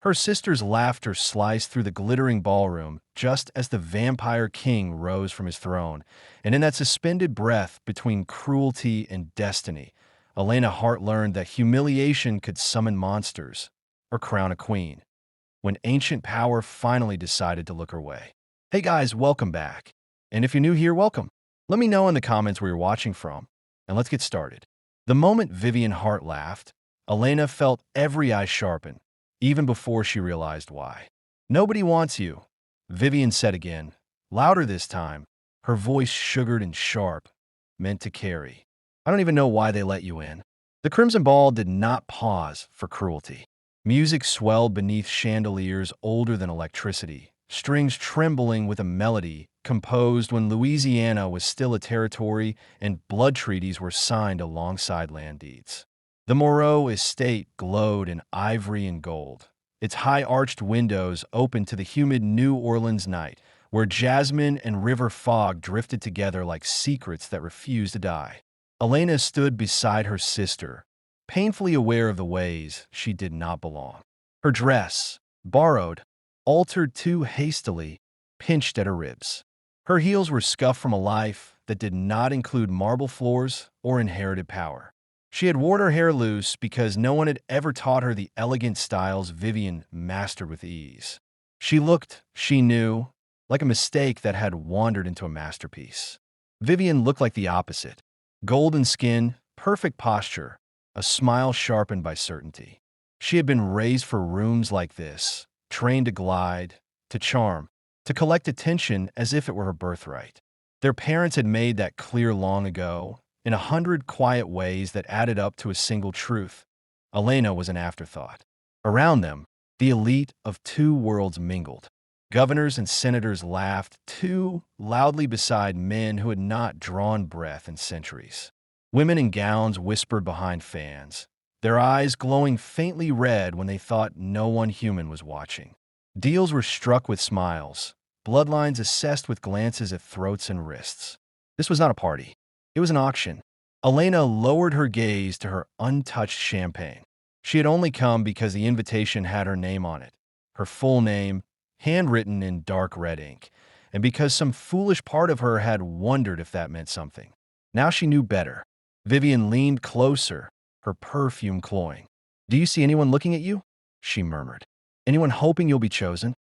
Her sister's laughter sliced through the glittering ballroom just as the vampire king rose from his throne, and in that suspended breath between cruelty and destiny, Elena Hart learned that humiliation could summon monsters or crown a queen, when ancient power finally decided to look her way. Hey guys, welcome back. And if you're new here, welcome. Let me know in the comments where you're watching from, and let's get started. The moment Vivian Hart laughed, Elena felt every eye sharpen, even before she realized why. "Nobody wants you," Vivian said again, louder this time, her voice sugared and sharp, meant to carry. "I don't even know why they let you in." The Crimson Ball did not pause for cruelty. Music swelled beneath chandeliers older than electricity, strings trembling with a melody composed when Louisiana was still a territory and blood treaties were signed alongside land deeds. The Moreau estate glowed in ivory and gold, its high-arched windows open to the humid New Orleans night, where jasmine and river fog drifted together like secrets that refused to die. Elena stood beside her sister, painfully aware of the ways she did not belong. Her dress, borrowed, altered too hastily, pinched at her ribs. Her heels were scuffed from a life that did not include marble floors or inherited power. She had worn her hair loose because no one had ever taught her the elegant styles Vivian mastered with ease. She looked, she knew, like a mistake that had wandered into a masterpiece. Vivian looked like the opposite. Golden skin, perfect posture, a smile sharpened by certainty. She had been raised for rooms like this, trained to glide, to charm, to collect attention as if it were her birthright. Their parents had made that clear long ago, in 100 quiet ways that added up to a single truth. Elena was an afterthought. Around them, the elite of two worlds mingled. Governors and senators laughed too loudly beside men who had not drawn breath in centuries. Women in gowns whispered behind fans, their eyes glowing faintly red when they thought no one human was watching. Deals were struck with smiles, bloodlines assessed with glances at throats and wrists. This was not a party. It was an auction. Elena lowered her gaze to her untouched champagne. She had only come because the invitation had her name on it, her full name, handwritten in dark red ink, and because some foolish part of her had wondered if that meant something. Now she knew better. Vivian leaned closer, her perfume cloying. "Do you see anyone looking at you?" she murmured. "Anyone hoping you'll be chosen?"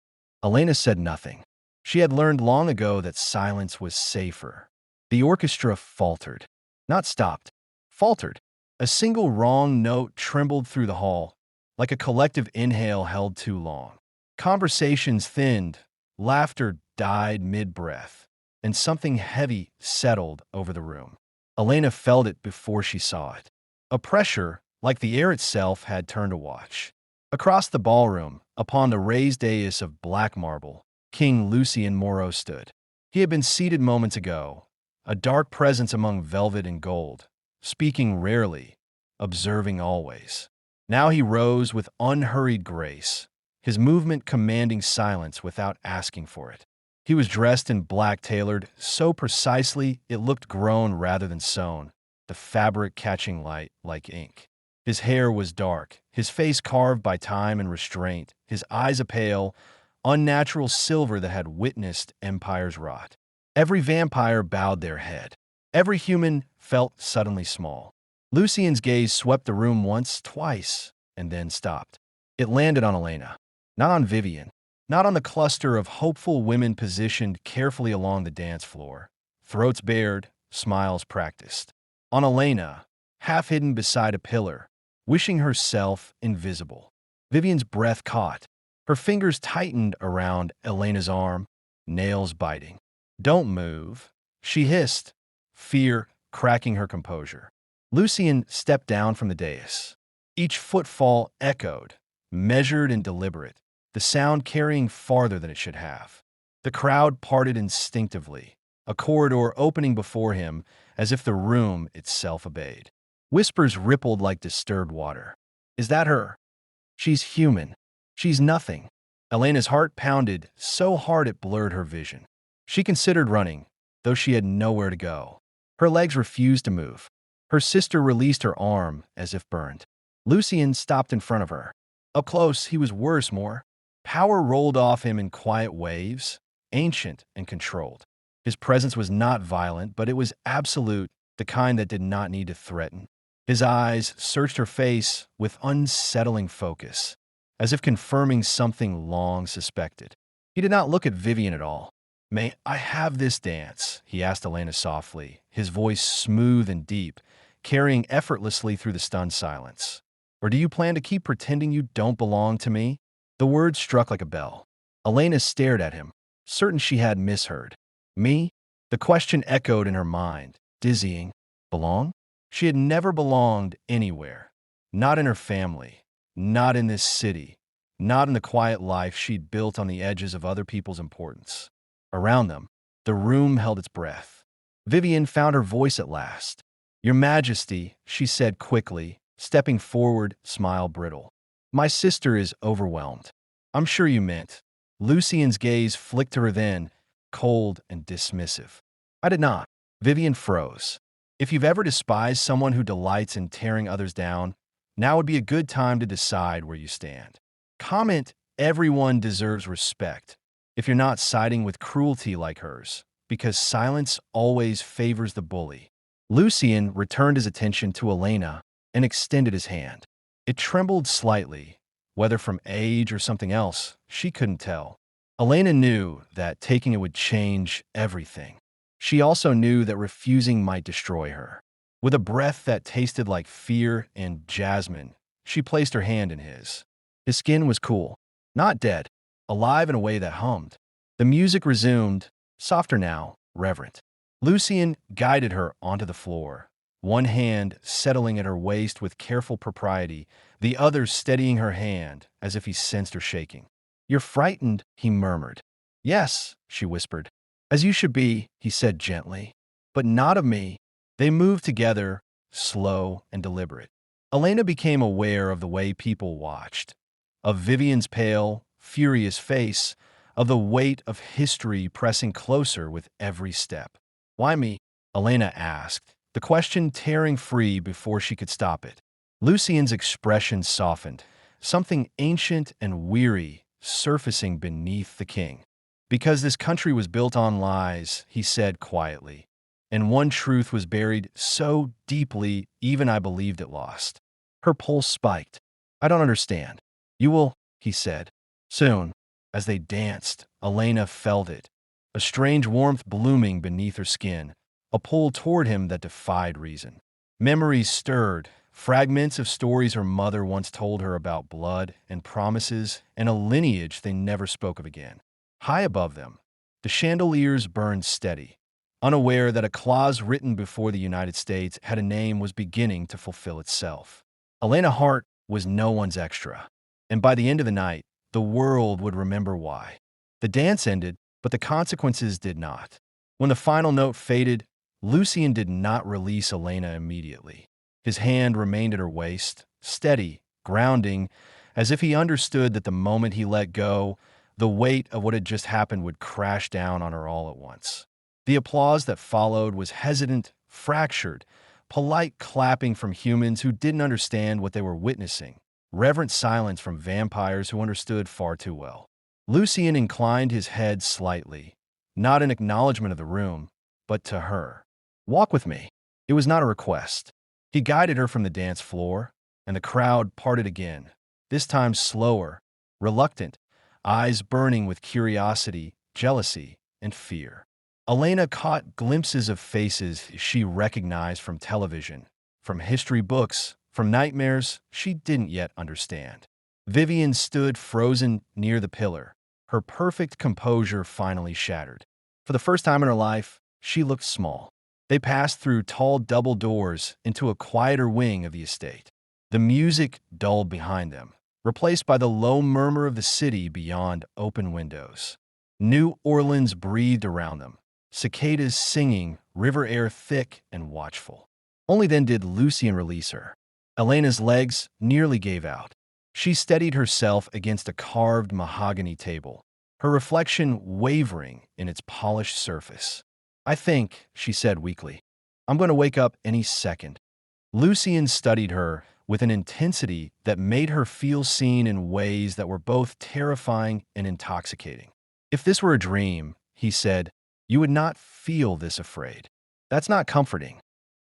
Elena said nothing. She had learned long ago that silence was safer. The orchestra faltered. Not stopped. Faltered. A single wrong note trembled through the hall, like a collective inhale held too long. Conversations thinned, laughter died mid-breath, and something heavy settled over the room. Elena felt it before she saw it. A pressure, like the air itself, had turned to watch. Across the ballroom, upon the raised dais of black marble, King Lucien Moreau stood. He had been seated moments ago, a dark presence among velvet and gold, speaking rarely, observing always. Now he rose with unhurried grace, his movement commanding silence without asking for it. He was dressed in black tailored so precisely it looked grown rather than sewn, the fabric catching light like ink. His hair was dark, his face carved by time and restraint, his eyes a pale, unnatural silver that had witnessed empires rot. Every vampire bowed their head. Every human felt suddenly small. Lucien's gaze swept the room once, twice, and then stopped. It landed on Elena, not on Vivian, not on the cluster of hopeful women positioned carefully along the dance floor, throats bared, smiles practiced. On Elena, half hidden beside a pillar, wishing herself invisible. Vivian's breath caught. Her fingers tightened around Elena's arm, nails biting. "Don't move," she hissed, fear cracking her composure. Lucien stepped down from the dais. Each footfall echoed, measured and deliberate, the sound carrying farther than it should have. The crowd parted instinctively, a corridor opening before him as if the room itself obeyed. Whispers rippled like disturbed water. "Is that her? She's human. She's nothing." Elena's heart pounded so hard it blurred her vision. She considered running, though she had nowhere to go. Her legs refused to move. Her sister released her arm as if burned. Lucien stopped in front of her. Up close, he was worse, more. Power rolled off him in quiet waves, ancient and controlled. His presence was not violent, but it was absolute, the kind that did not need to threaten. His eyes searched her face with unsettling focus, as if confirming something long suspected. He did not look at Vivian at all. "May I have this dance?" he asked Elena softly, his voice smooth and deep, carrying effortlessly through the stunned silence. "Or do you plan to keep pretending you don't belong to me?" The words struck like a bell. Elena stared at him, certain she had misheard. Me? The question echoed in her mind, dizzying. Belong? She had never belonged anywhere. Not in her family. Not in this city. Not in the quiet life she'd built on the edges of other people's importance. Around them, the room held its breath. Vivian found her voice at last. "Your Majesty," she said quickly, stepping forward, smile brittle. "My sister is overwhelmed." "I'm sure you meant." Lucian's gaze flicked to her then, cold and dismissive. "I did not." Vivian froze. If you've ever despised someone who delights in tearing others down, now would be a good time to decide where you stand. Comment, "Everyone deserves respect," if you're not siding with cruelty like hers, because silence always favors the bully. Lucian returned his attention to Elena and extended his hand. It trembled slightly, whether from age or something else, she couldn't tell. Elena knew that taking it would change everything. She also knew that refusing might destroy her. With a breath that tasted like fear and jasmine, she placed her hand in his. His skin was cool, not dead, alive in a way that hummed. The music resumed, softer now, reverent. Lucian guided her onto the floor, one hand settling at her waist with careful propriety, the other steadying her hand as if he sensed her shaking. "You're frightened," he murmured. "Yes," she whispered. "As you should be," he said gently. "But not of me." They moved together, slow and deliberate. Elena became aware of the way people watched, of Vivian's pale, furious face, of the weight of history pressing closer with every step. "Why me?" Elena asked, the question tearing free before she could stop it. Lucian's expression softened, something ancient and weary surfacing beneath the king. "Because this country was built on lies," he said quietly, "and one truth was buried so deeply even I believed it lost." Her pulse spiked. "I don't understand." "You will," he said. Soon, as they danced, Elena felt it, a strange warmth blooming beneath her skin, a pull toward him that defied reason. Memories stirred, fragments of stories her mother once told her about blood and promises and a lineage they never spoke of again. High above them, the chandeliers burned steady, unaware that a clause written before the United States had a name was beginning to fulfill itself. Elena Hart was no one's extra, and by the end of the night, the world would remember why. The dance ended, but the consequences did not. When the final note faded, Lucian did not release Elena immediately. His hand remained at her waist, steady, grounding, as if he understood that the moment he let go, the weight of what had just happened would crash down on her all at once. The applause that followed was hesitant, fractured, polite clapping from humans who didn't understand what they were witnessing, reverent silence from vampires who understood far too well. Lucian inclined his head slightly, not in acknowledgement of the room, but to her. "Walk with me." It was not a request. He guided her from the dance floor, and the crowd parted again, this time slower, reluctant, eyes burning with curiosity, jealousy, and fear. Elena caught glimpses of faces she recognized from television, from history books, from nightmares she didn't yet understand. Vivian stood frozen near the pillar, her perfect composure finally shattered. For the first time in her life, she looked small. They passed through tall double doors into a quieter wing of the estate. The music dulled behind them, replaced by the low murmur of the city beyond open windows. New Orleans breathed around them, cicadas singing, river air thick and watchful. Only then did Lucian release her. Elena's legs nearly gave out. She steadied herself against a carved mahogany table, her reflection wavering in its polished surface. "I think," she said weakly, "I'm going to wake up any second." Lucian studied her with an intensity that made her feel seen in ways that were both terrifying and intoxicating. If this were a dream, he said, you would not feel this afraid. That's not comforting.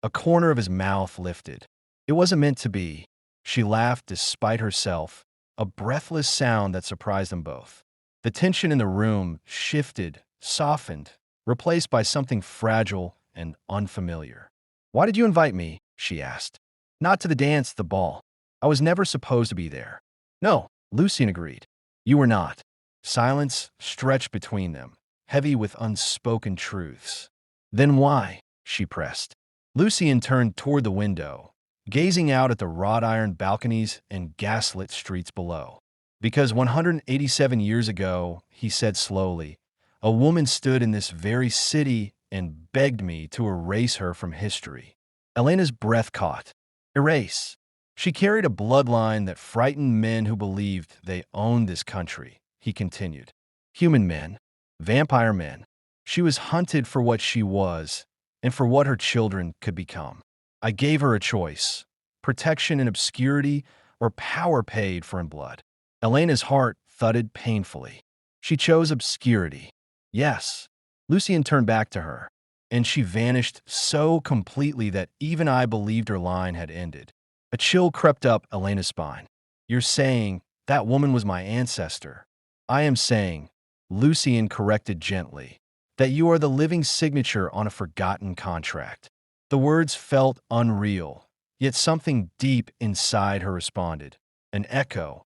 A corner of his mouth lifted. It wasn't meant to be. She laughed despite herself, a breathless sound that surprised them both. The tension in the room shifted, softened, replaced by something fragile and unfamiliar. Why did you invite me? She asked. Not to the dance, the ball. I was never supposed to be there. No, Lucian agreed. You were not. Silence stretched between them, heavy with unspoken truths. Then why? She pressed. Lucian turned toward the window, gazing out at the wrought iron balconies and gaslit streets below. Because 187 years ago, he said slowly, a woman stood in this very city and begged me to erase her from history. Elena's breath caught. Erase. She carried a bloodline that frightened men who believed they owned this country, he continued. Human men, vampire men. She was hunted for what she was and for what her children could become. I gave her a choice, protection in obscurity or power paid for in blood. Elena's heart thudded painfully. She chose obscurity. Yes. Lucian turned back to her, and she vanished so completely that even I believed her line had ended. A chill crept up Elena's spine. You're saying that woman was my ancestor. I am saying, Lucian corrected gently, that you are the living signature on a forgotten contract. The words felt unreal, yet something deep inside her responded. An echo,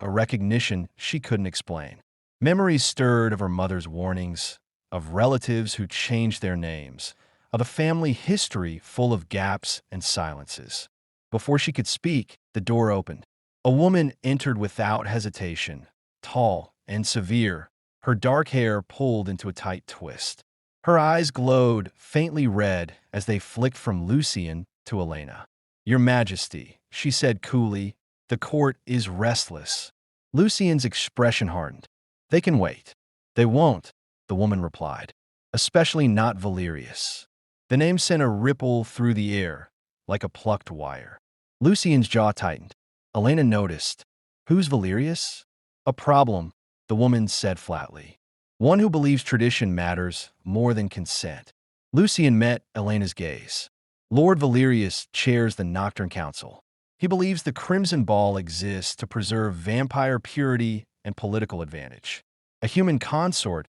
a recognition she couldn't explain. Memories stirred of her mother's warnings, of relatives who changed their names, of a family history full of gaps and silences. Before she could speak, the door opened. A woman entered without hesitation, tall and severe, her dark hair pulled into a tight twist. Her eyes glowed faintly red as they flicked from Lucian to Elena. Your Majesty, she said coolly, the court is restless. Lucian's expression hardened. They can wait. They won't, the woman replied, especially not Valerius. The name sent a ripple through the air, like a plucked wire. Lucian's jaw tightened. Elena noticed. Who's Valerius? A problem, the woman said flatly. One who believes tradition matters more than consent. Lucian met Elena's gaze. Lord Valerius chairs the Nocturne Council. He believes the Crimson Ball exists to preserve vampire purity and political advantage. A human consort,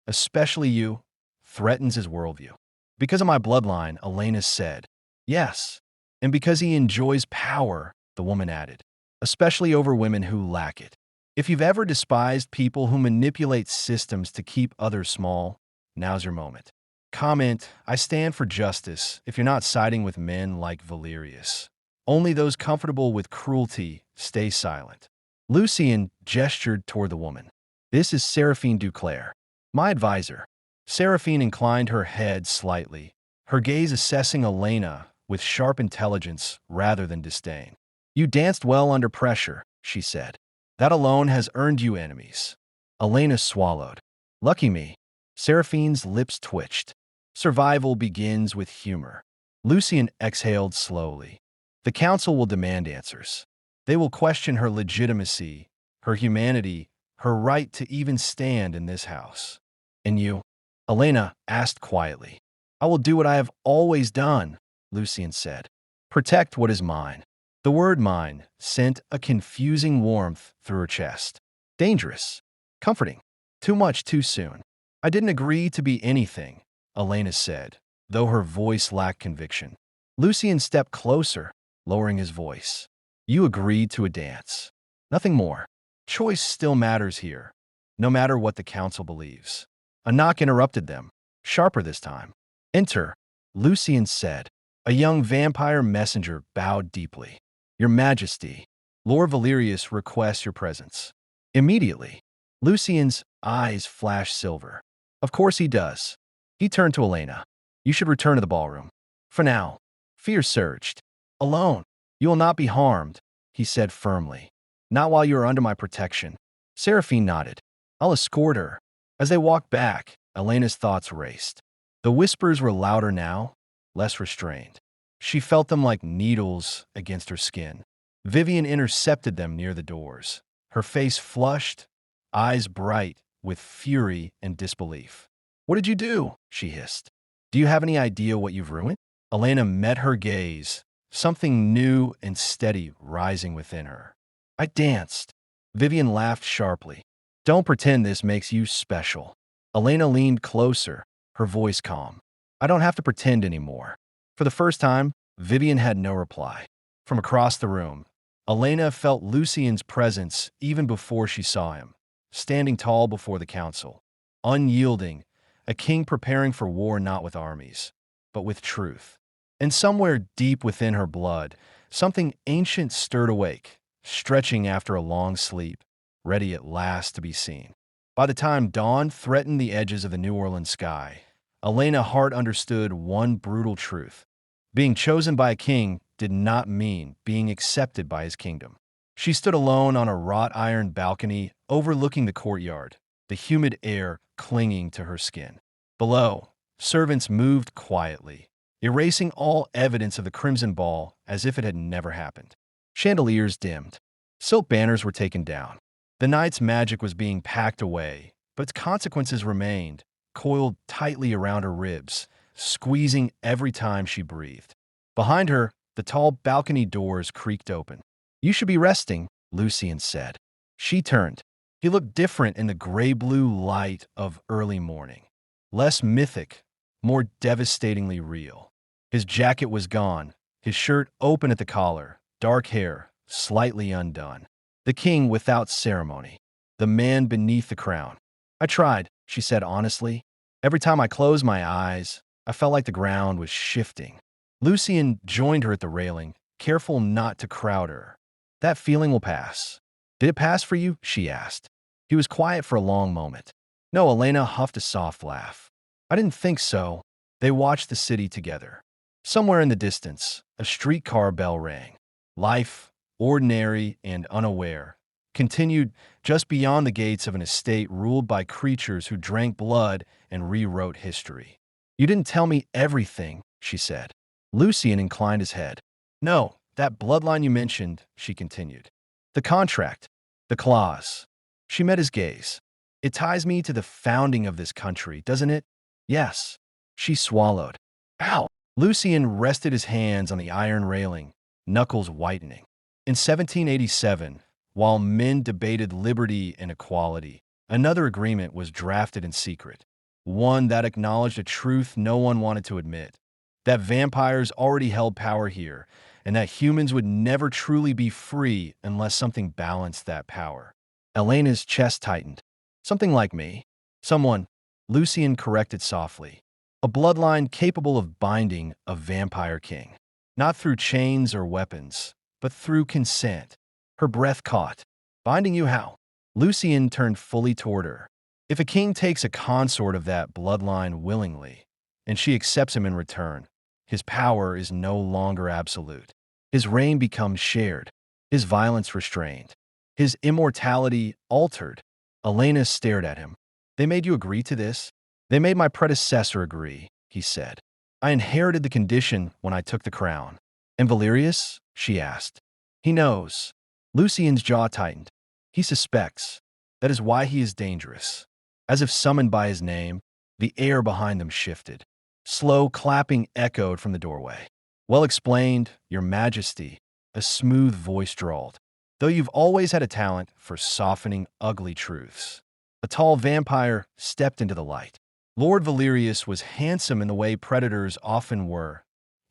especially you, threatens his worldview. Because of my bloodline, Elena said. Yes, and because he enjoys power, the woman added, especially over women who lack it. If you've ever despised people who manipulate systems to keep others small, now's your moment. Comment, I stand for justice if you're not siding with men like Valerius. Only those comfortable with cruelty stay silent. Lucian gestured toward the woman. This is Seraphine Duclair, my advisor. Seraphine inclined her head slightly, her gaze assessing Elena with sharp intelligence rather than disdain. You danced well under pressure, she said. That alone has earned you enemies. Elena swallowed. Lucky me. Seraphine's lips twitched. Survival begins with humor. Lucian exhaled slowly. The council will demand answers. They will question her legitimacy, her humanity, her right to even stand in this house. And you? Elena asked quietly. I will do what I have always done, Lucian said. Protect what is mine. The word mine sent a confusing warmth through her chest. Dangerous. Comforting. Too much too soon. I didn't agree to be anything, Elena said, though her voice lacked conviction. Lucian stepped closer, lowering his voice. You agreed to a dance. Nothing more. Choice still matters here, no matter what the council believes. A knock interrupted them, sharper this time. Enter, Lucian said. A young vampire messenger bowed deeply. Your Majesty, Lord Valerius requests your presence. Immediately, Lucian's eyes flashed silver. Of course he does. He turned to Elena. You should return to the ballroom. For now. Fear surged. Alone. You will not be harmed, he said firmly. Not while you are under my protection. Seraphine nodded. I'll escort her. As they walked back, Elena's thoughts raced. The whispers were louder now, less restrained. She felt them like needles against her skin. Vivian intercepted them near the doors, her face flushed, eyes bright with fury and disbelief. "What did you do?" she hissed. "Do you have any idea what you've ruined?" Elena met her gaze, something new and steady rising within her. "I danced." Vivian laughed sharply. "Don't pretend this makes you special." Elena leaned closer, her voice calm. "I don't have to pretend anymore." For the first time, Vivian had no reply. From across the room, Elena felt Lucien's presence even before she saw him, standing tall before the council, unyielding, a king preparing for war not with armies, but with truth. And somewhere deep within her blood, something ancient stirred awake, stretching after a long sleep, ready at last to be seen. By the time dawn threatened the edges of the New Orleans sky, Elena Hart understood one brutal truth. Being chosen by a king did not mean being accepted by his kingdom. She stood alone on a wrought iron balcony overlooking the courtyard, the humid air clinging to her skin. Below, servants moved quietly, erasing all evidence of the Crimson Ball as if it had never happened. Chandeliers dimmed. Silk banners were taken down. The night's magic was being packed away, but its consequences remained, coiled tightly around her ribs, squeezing every time she breathed. Behind her, the tall balcony doors creaked open. "You should be resting," Lucien said. She turned. He looked different in the gray-blue light of early morning. Less mythic, more devastatingly real. His jacket was gone, his shirt open at the collar, dark hair slightly undone. The king without ceremony. The man beneath the crown. "I tried," she said honestly. "Every time I closed my eyes, I felt like the ground was shifting." Lucien joined her at the railing, careful not to crowd her. "That feeling will pass." "Did it pass for you?" she asked. He was quiet for a long moment. "No," Elena huffed a soft laugh. "I didn't think so." They watched the city together. Somewhere in the distance, a streetcar bell rang. Life, ordinary and unaware, continued just beyond the gates of an estate ruled by creatures who drank blood and rewrote history. "You didn't tell me everything," she said. Lucien inclined his head. "No, that bloodline you mentioned," she continued. "The contract, the clause." She met his gaze. "It ties me to the founding of this country, doesn't it?" "Yes." She swallowed. "Ow!" Lucien rested his hands on the iron railing, knuckles whitening. In 1787, while men debated liberty and equality, another agreement was drafted in secret, one that acknowledged a truth no one wanted to admit, that vampires already held power here, and that humans would never truly be free unless something balanced that power. Elena's chest tightened. "Something like me." "Someone," Lucien corrected softly. "A bloodline capable of binding a vampire king. Not through chains or weapons, but through consent." Her breath caught. "Binding you how?" Lucien turned fully toward her. "If a king takes a consort of that bloodline willingly, and she accepts him in return, his power is no longer absolute. His reign becomes shared, his violence restrained, his immortality altered." Elena stared at him. "They made you agree to this?" "They made my predecessor agree," he said. "I inherited the condition when I took the crown." "And Valerius?" she asked. "He knows." Lucien's jaw tightened. "He suspects. That is why he is dangerous." As if summoned by his name, the air behind them shifted. Slow clapping echoed from the doorway. "Well explained, Your Majesty," a smooth voice drawled. "Though you've always had a talent for softening ugly truths." A tall vampire stepped into the light. Lord Valerius was handsome in the way predators often were,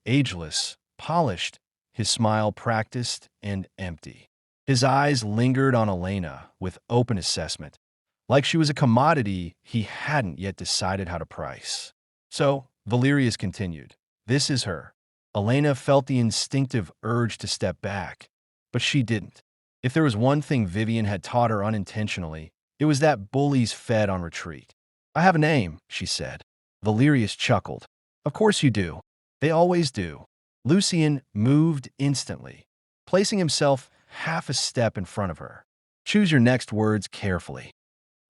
ageless, polished, his smile practiced and empty. His eyes lingered on Elena with open assessment, like she was a commodity he hadn't yet decided how to price. "So," Valerius continued, "this is her." Elena felt the instinctive urge to step back, but she didn't. If there was one thing Vivian had taught her unintentionally, it was that bullies fed on retreat. "I have a name," she said. Valerius chuckled. "Of course you do. They always do." Lucien moved instantly, placing himself half a step in front of her. "Choose your next words carefully."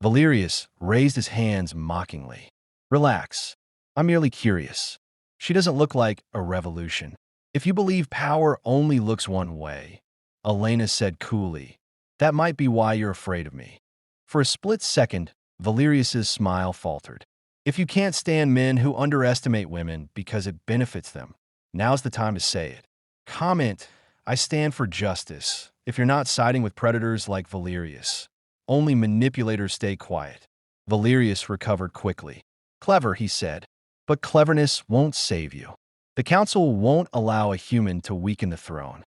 Valerius raised his hands mockingly. "Relax. I'm merely curious. She doesn't look like a revolution. If you believe power only looks one way, Elena said coolly. That might be why you're afraid of me. For a split second, Valerius's smile faltered. If you can't stand men who underestimate women because it benefits them, now's the time to say it. Comment, I stand for justice, if you're not siding with predators like Valerius. Only manipulators stay quiet. Valerius recovered quickly. Clever, he said, but cleverness won't save you. The council won't allow a human to weaken the throne.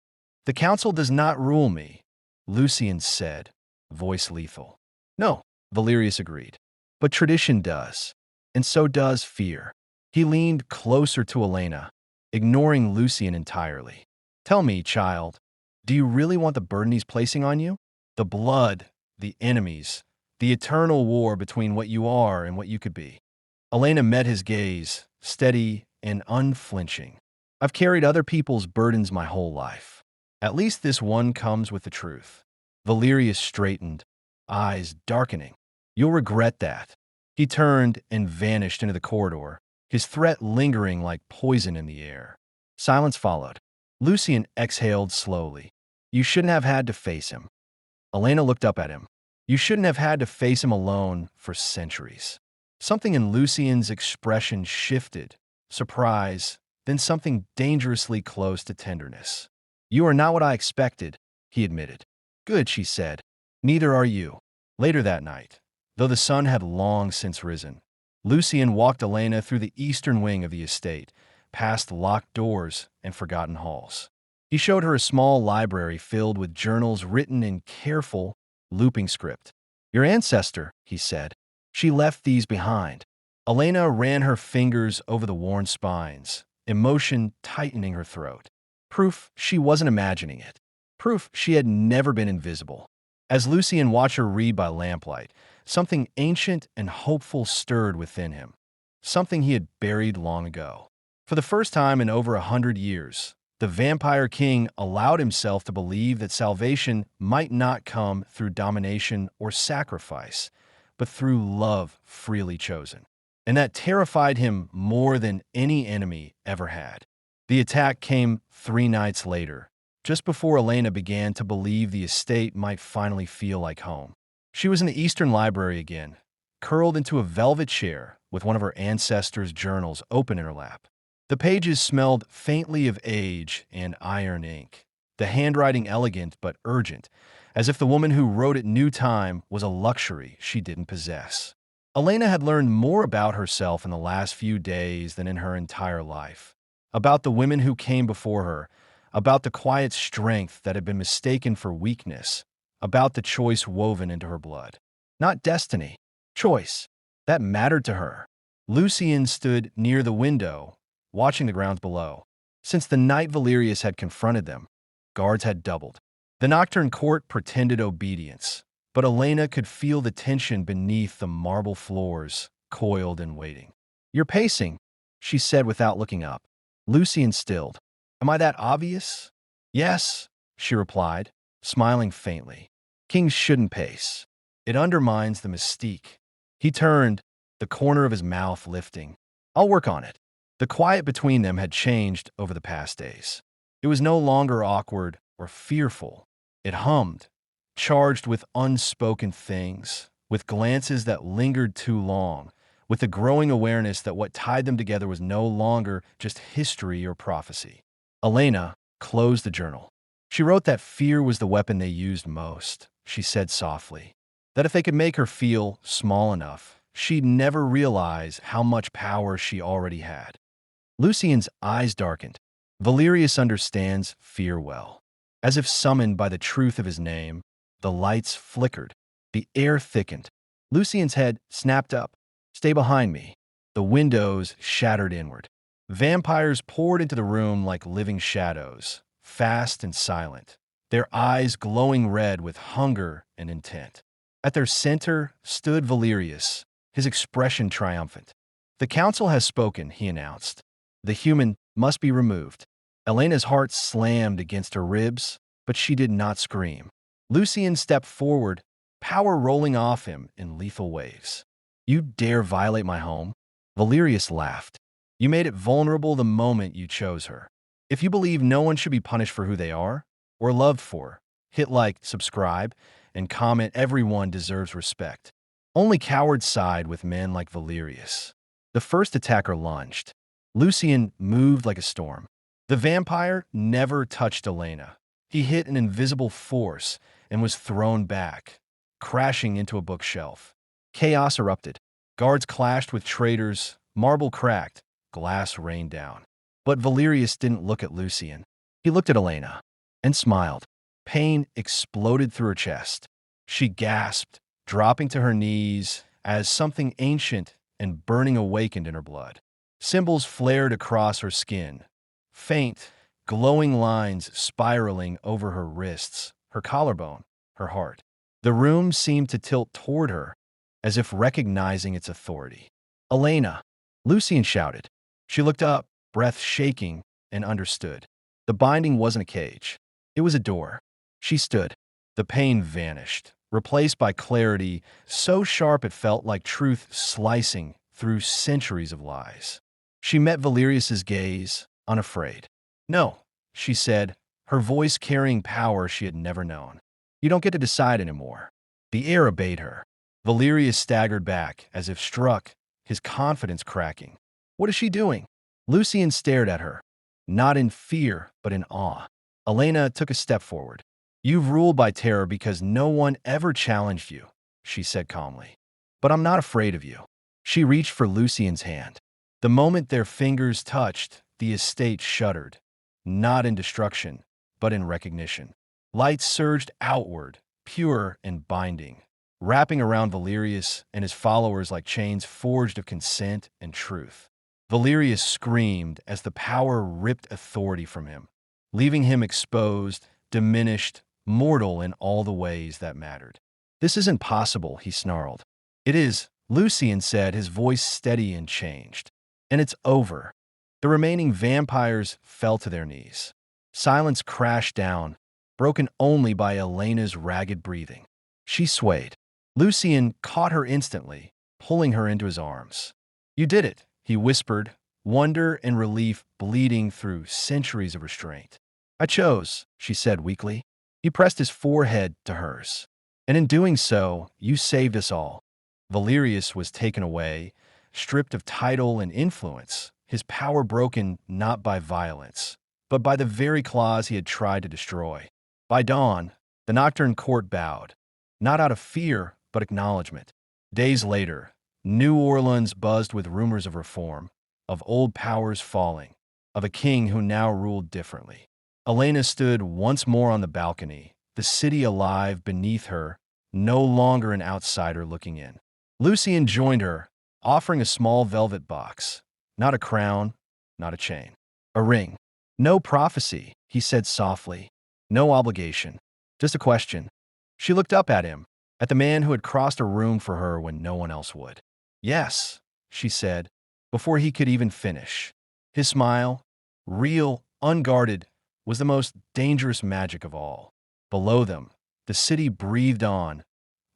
The council does not rule me, Lucian said, voice lethal. No, Valerius agreed. But tradition does, and so does fear. He leaned closer to Elena, ignoring Lucian entirely. Tell me, child, do you really want the burden he's placing on you? The blood, the enemies, the eternal war between what you are and what you could be. Elena met his gaze, steady and unflinching. I've carried other people's burdens my whole life. At least this one comes with the truth. Valerius straightened, eyes darkening. You'll regret that. He turned and vanished into the corridor, his threat lingering like poison in the air. Silence followed. Lucian exhaled slowly. You shouldn't have had to face him. Elena looked up at him. You shouldn't have had to face him alone for centuries. Something in Lucian's expression shifted, surprise, then something dangerously close to tenderness. You are not what I expected, he admitted. Good, she said. Neither are you. Later that night, though the sun had long since risen, Lucian walked Elena through the eastern wing of the estate, past locked doors and forgotten halls. He showed her a small library filled with journals written in careful, looping script. Your ancestor, he said. She left these behind. Elena ran her fingers over the worn spines, emotion tightening her throat. Proof she wasn't imagining it. Proof she had never been invisible. As Lucian watched her read by lamplight, something ancient and hopeful stirred within him. Something he had buried long ago. For the first time in over 100 years, the Vampire King allowed himself to believe that salvation might not come through domination or sacrifice, but through love freely chosen. And that terrified him more than any enemy ever had. The attack came 3 nights later, just before Elena began to believe the estate might finally feel like home. She was in the Eastern Library again, curled into a velvet chair with one of her ancestors' journals open in her lap. The pages smelled faintly of age and iron ink, the handwriting elegant but urgent, as if the woman who wrote it knew time was a luxury she didn't possess. Elena had learned more about herself in the last few days than in her entire life. About the women who came before her, about the quiet strength that had been mistaken for weakness, about the choice woven into her blood. Not destiny, choice. That mattered to her. Lucian stood near the window, watching the grounds below. Since the night Valerius had confronted them, guards had doubled. The nocturne court pretended obedience, but Elena could feel the tension beneath the marble floors, coiled and waiting. You're pacing, she said without looking up. Lucian stilled. Am I that obvious? Yes, she replied, smiling faintly. Kings shouldn't pace. It undermines the mystique. He turned, the corner of his mouth lifting. I'll work on it. The quiet between them had changed over the past days. It was no longer awkward or fearful. It hummed, charged with unspoken things, with glances that lingered too long, with the growing awareness that what tied them together was no longer just history or prophecy. Elena closed the journal. She wrote that fear was the weapon they used most, she said softly. That if they could make her feel small enough, she'd never realize how much power she already had. Lucian's eyes darkened. Valerius understands fear well. As if summoned by the truth of his name, the lights flickered. The air thickened. Lucian's head snapped up. Stay behind me. The windows shattered inward. Vampires poured into the room like living shadows, fast and silent, their eyes glowing red with hunger and intent. At their center stood Valerius, his expression triumphant. The council has spoken, he announced. The human must be removed. Elena's heart slammed against her ribs, but she did not scream. Lucian stepped forward, power rolling off him in lethal waves. You dare violate my home? Valerius laughed. You made it vulnerable the moment you chose her. If you believe no one should be punished for who they are, or loved for Hit like, subscribe, and comment. Everyone deserves respect. Only cowards side with men like Valerius. The first attacker lunged. Lucian moved like a storm. The vampire never touched Elena. He hit an invisible force and was thrown back, crashing into a bookshelf. Chaos erupted. Guards clashed with traitors, marble cracked, glass rained down. But Valerius didn't look at Lucian. He looked at Elena and smiled. Pain exploded through her chest. She gasped, dropping to her knees as something ancient and burning awakened in her blood. Symbols flared across her skin, faint, glowing lines spiraling over her wrists, her collarbone, her heart. The room seemed to tilt toward her, as if recognizing its authority. "Elena!" Lucian shouted. She looked up, breath shaking, and understood. The binding wasn't a cage. It was a door. She stood. The pain vanished, replaced by clarity so sharp it felt like truth slicing through centuries of lies. She met Valerius's gaze, unafraid. "No," she said, her voice carrying power she had never known. "You don't get to decide anymore." The air obeyed her. Valerius staggered back, as if struck, his confidence cracking. "What is she doing?" Lucian stared at her, not in fear, but in awe. Elena took a step forward. "You've ruled by terror because no one ever challenged you," she said calmly. "But I'm not afraid of you." She reached for Lucian's hand. The moment their fingers touched, the estate shuddered, not in destruction, but in recognition. Light surged outward, pure and binding, wrapping around Valerius and his followers like chains forged of consent and truth. Valerius screamed as the power ripped authority from him, leaving him exposed, diminished, mortal in all the ways that mattered. "This isn't possible," he snarled. "It is," Lucian said, his voice steady and changed. "And it's over." The remaining vampires fell to their knees. Silence crashed down, broken only by Elena's ragged breathing. She swayed. Lucian caught her instantly, pulling her into his arms. "You did it," he whispered, wonder and relief bleeding through centuries of restraint. "I chose," she said weakly. He pressed his forehead to hers. "And in doing so, you saved us all." Valerius was taken away, stripped of title and influence, his power broken not by violence, but by the very claws he had tried to destroy. By dawn, the Nocturne court bowed, not out of fear, but acknowledgement. Days later, New Orleans buzzed with rumors of reform, of old powers falling, of a king who now ruled differently. Elena stood once more on the balcony, the city alive beneath her, no longer an outsider looking in. Lucian joined her, offering a small velvet box. Not a crown, not a chain. A ring. "No prophecy," he said softly. "No obligation. Just a question." She looked up at him, at the man who had crossed a room for her when no one else would. "Yes," she said, before he could even finish. His smile, real, unguarded, was the most dangerous magic of all. Below them, the city breathed on,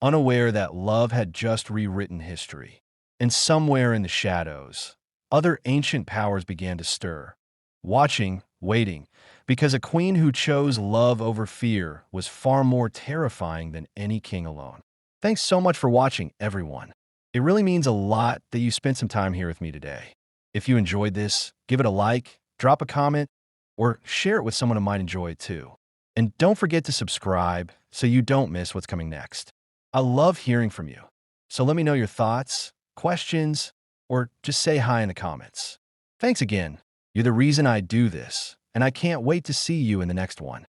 unaware that love had just rewritten history. And somewhere in the shadows, other ancient powers began to stir, watching, waiting, because a queen who chose love over fear was far more terrifying than any king alone. Thanks so much for watching, everyone. It really means a lot that you spent some time here with me today. If you enjoyed this, give it a like, drop a comment, or share it with someone who might enjoy it too. And don't forget to subscribe so you don't miss what's coming next. I love hearing from you. So let me know your thoughts, questions, or just say hi in the comments. Thanks again. You're the reason I do this, and I can't wait to see you in the next one.